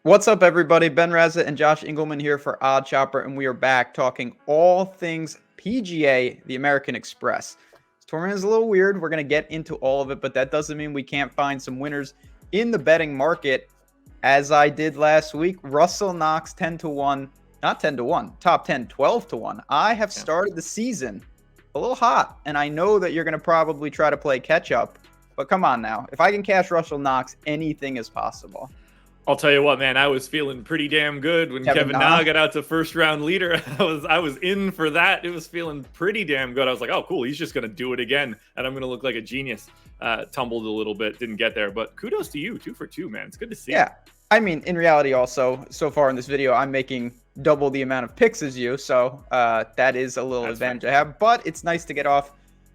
What's up, everybody? Ben Rasa and Josh Engleman here for Odd Chopper, and we are back talking all things PGA, the American Express. This tournament is a little weird. We're going to get into all of it, but that doesn't mean we can't find some winners in the betting market. As I did last week, Russell Knox 10 to 1, not 10 to 1, top 10, 12 to 1. I have started the season a little hot, and I know that you're going to probably try to play catch up, but come on now. If I can cash Russell Knox, anything is possible. I'll tell you what, man, I was feeling pretty damn good when Kevin Na got out to first round leader. I was in for that. It was feeling pretty damn good. I was like, oh, cool. He's just going to do it again. And I'm going to look like a genius. Tumbled a little bit, didn't get there. But kudos to you. 2 for 2, man. It's good to see. Yeah. I mean, in reality, also, so far in this video, I'm making double the amount of picks as you. So that is a little advantage I have. But it's nice to get off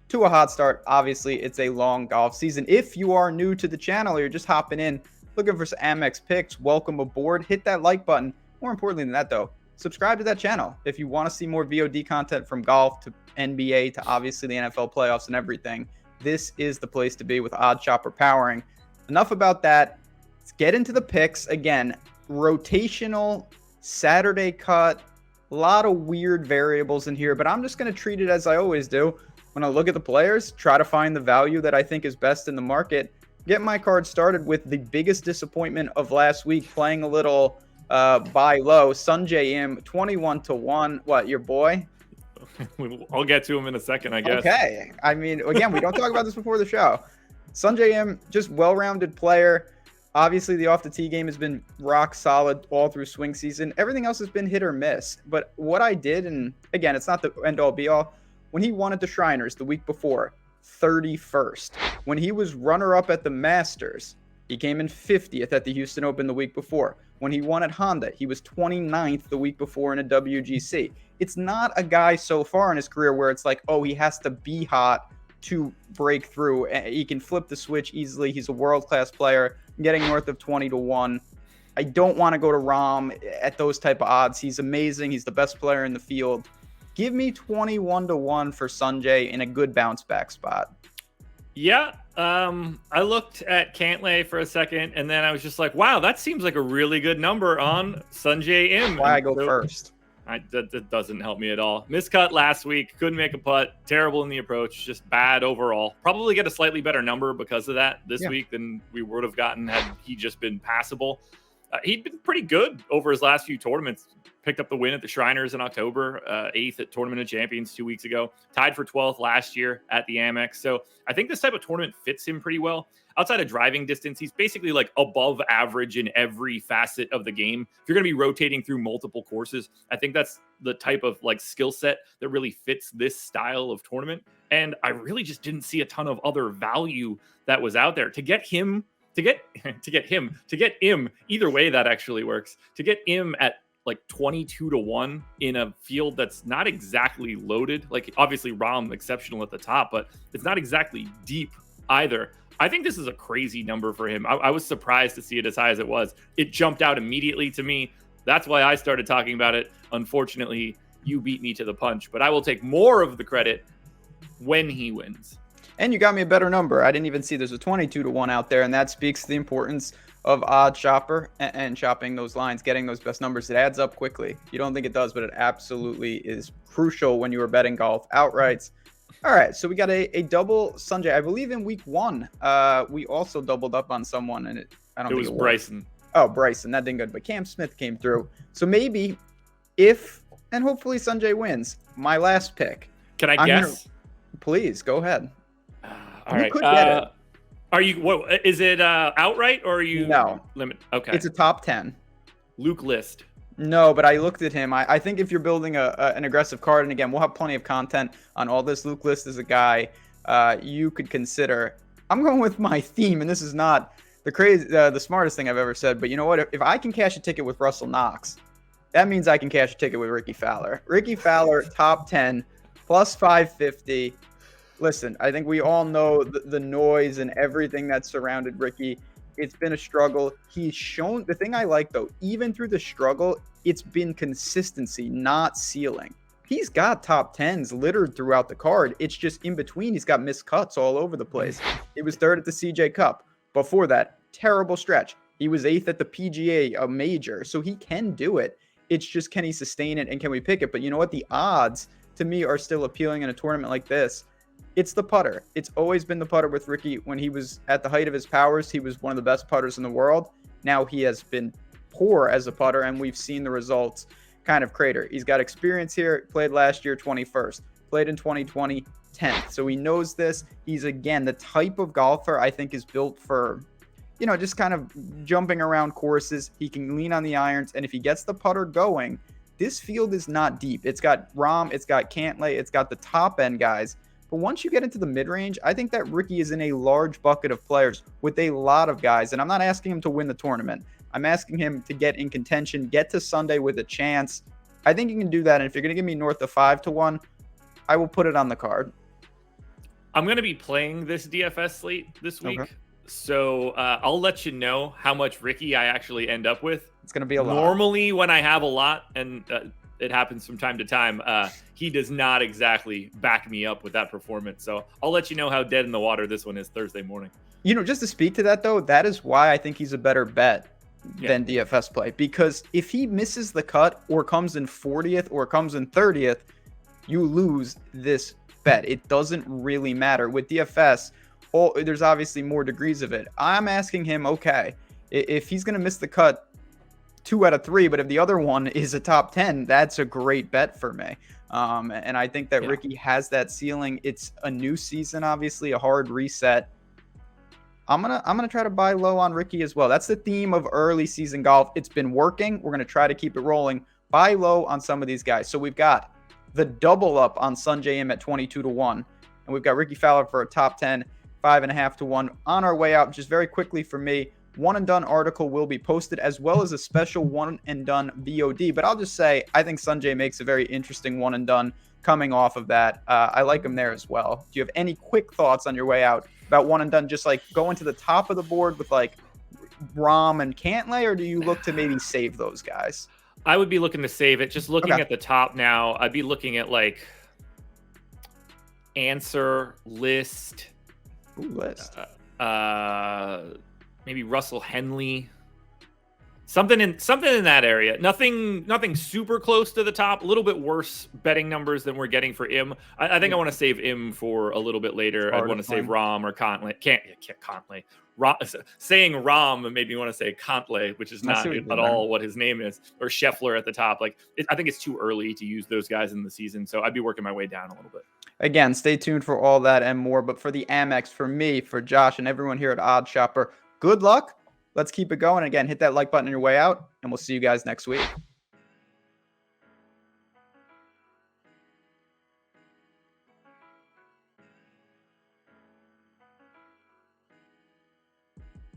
to a hot start. Obviously, it's a long golf season. If you are new to the channel or you're just hopping in, looking for some Amex picks, welcome aboard. Hit that like button. More importantly than that, though, subscribe to that channel. If you want to see more VOD content from golf to NBA to obviously the NFL playoffs and everything, this is the place to be with Odd Chopper powering. Enough about that. Let's get into the picks. Again, rotational Saturday cut. A lot of weird variables in here, but I'm just going to treat it as I always do. When I look at the players, try to find the value that I think is best in the market. Get my card started with the biggest disappointment of last week, playing a little buy low. Sungjae Im, 21 to 1. What, your boy? I'll get to him in a second, I guess. Okay. I mean, again, we don't talk about this before the show. Sungjae Im, just well-rounded player. Obviously, the off-the-tee game has been rock solid all through swing season. Everything else has been hit or miss. But what I did, and again, it's not the end-all be-all, when he won at the Shriners the week before, 31st. When he was runner-up at the Masters, he came in 50th at the Houston Open the week before. When he won at Honda, he was 29th the week before in a WGC. It's not a guy so far in his career where it's like, oh, he has to be hot to break through. He can flip the switch easily. He's a world-class player, getting north of 20 to 1. I don't want to go to Rahm at those type of odds. He's amazing. He's the best player in the field. Give me 21 to 1 for Sungjae in a good bounce back spot. Yeah, I looked at Cantlay for a second, and then I was just like, wow, that seems like a really good number on Sungjae Im. Why I go first. That doesn't help me at all. Miscut last week, couldn't make a putt, terrible in the approach, just bad overall. Probably get a slightly better number because of that this week than we would have gotten had he just been passable. He'd been pretty good over his last few tournaments. Picked up the win at the Shriners in October, 8th at Tournament of Champions 2 weeks ago, tied for 12th last year at the Amex. So I think this type of tournament fits him pretty well. Outside of driving distance, he's basically like above average in every facet of the game. If you're going to be rotating through multiple courses, I think that's the type of like skill set that really fits this style of tournament. And I really just didn't see a ton of other value that was out there to get him, to get Im, either way that actually works, to get Im at like 22 to 1 in a field that's not exactly loaded. Like obviously Rahm exceptional at the top, but it's not exactly deep either. I think this is a crazy number for him. I was surprised to see it as high as it was. It jumped out immediately to me. That's why I started talking about it. Unfortunately, you beat me to the punch, but I will take more of the credit when he wins. And you got me a better number. I didn't even see there's a 22 to 1 out there, and that speaks to the importance of Odd Chopper and shopping those lines, getting those best numbers. It adds up quickly. You don't think it does, but it absolutely is crucial when you are betting golf outrights. All right, so we got a double Sungjae. I believe in week 1, we also doubled up on someone, and it was Bryson. Oh, Bryson, that didn't good, but Cam Smith came through. So maybe if, and hopefully Sungjae wins, my last pick. Can I guess? Please, go ahead. All right. Could get it. Are you? What is it? Outright or are you? No. Limit. Okay. It's a top 10. Luke List. No, but I looked at him. I think if you're building an aggressive card, and again, we'll have plenty of content on all this. Luke List is a guy you could consider. I'm going with my theme, and this is not the smartest thing I've ever said, but you know what? If I can cash a ticket with Russell Knox, that means I can cash a ticket with Rickie Fowler. Rickie Fowler, top 10, plus 550. Listen, I think we all know the noise and everything that surrounded Rickie. It's been a struggle. He's shown, the thing I like though, even through the struggle, it's been consistency, not ceiling. He's got top 10s littered throughout the card. It's just in between, he's got missed cuts all over the place. It was third at the CJ Cup. Before that, terrible stretch. He was 8th at the PGA, a major, so he can do it. It's just, can he sustain it and can we pick it? But you know what? The odds to me are still appealing in a tournament like this. It's the putter. It's always been the putter with Rickie. When he was at the height of his powers, he was one of the best putters in the world. Now he has been poor as a putter, and we've seen the results kind of crater. He's got experience here. Played last year 21st. Played in 2020 10th. So he knows this. He's, again, the type of golfer I think is built for, you know, just kind of jumping around courses. He can lean on the irons, and if he gets the putter going, this field is not deep. It's got Rahm, it's got Cantlay, it's got the top end guys. But once you get into the mid-range, I think that Rickie is in a large bucket of players with a lot of guys. And I'm not asking him to win the tournament. I'm asking him to get in contention, get to Sunday with a chance. I think he can do that. And if you're going to give me north of 5-1, I will put it on the card. I'm going to be playing this DFS slate this week. Okay. So I'll let you know how much Rickie I actually end up with. It's going to be a lot. Normally, when I have a lot, and it happens from time to time, he does not exactly back me up with that performance. So I'll let you know how dead in the water this one is Thursday morning. You know, just to speak to that, though, that is why I think he's a better bet than DFS play. Because if he misses the cut or comes in 40th or comes in 30th, you lose this bet. It doesn't really matter. With DFS, there's obviously more degrees of it. I'm asking him, okay, if he's going to miss the cut 2 out of 3, but if the other one is a top 10, that's a great bet for me. And I think that Rickie has that ceiling. It's a new season, obviously, a hard reset. I'm gonna try to buy low on Rickie as well. That's the theme of early season golf. It's been working. We're gonna try to keep it rolling. Buy low on some of these guys. So we've got the double up on Sungjae Im at 22-1, and we've got Rickie Fowler for a top 10, 5.5-1. On our way out, just very quickly for me, one and done article will be posted, as well as a special one and done VOD. But I'll just say, I think Sungjae makes a very interesting one and done coming off of that. I like him there as well. Do you have any quick thoughts on your way out about one and done, just like going to the top of the board with like Rahm and Cantlay, or do you look to maybe save those guys? I would be looking to save it. Just looking at the top now, I'd be looking at like Answer, List. Ooh, List. Maybe Russell Henley. Something in that area. Nothing super close to the top. A little bit worse betting numbers than we're getting for Im. I think I want to save Im for a little bit later. I'd want to save Rahm or Cantlay. Can't Cantlay. Saying Rahm made me want to say Cantlay, which is not at all what his name is, or Scheffler at the top. I think it's too early to use those guys in the season, so I'd be working my way down a little bit. Again, stay tuned for all that and more. But for the Amex, for me, for Josh, and everyone here at Odd Shopper, good luck. Let's keep it going. Again, hit that like button on your way out, and we'll see you guys next week.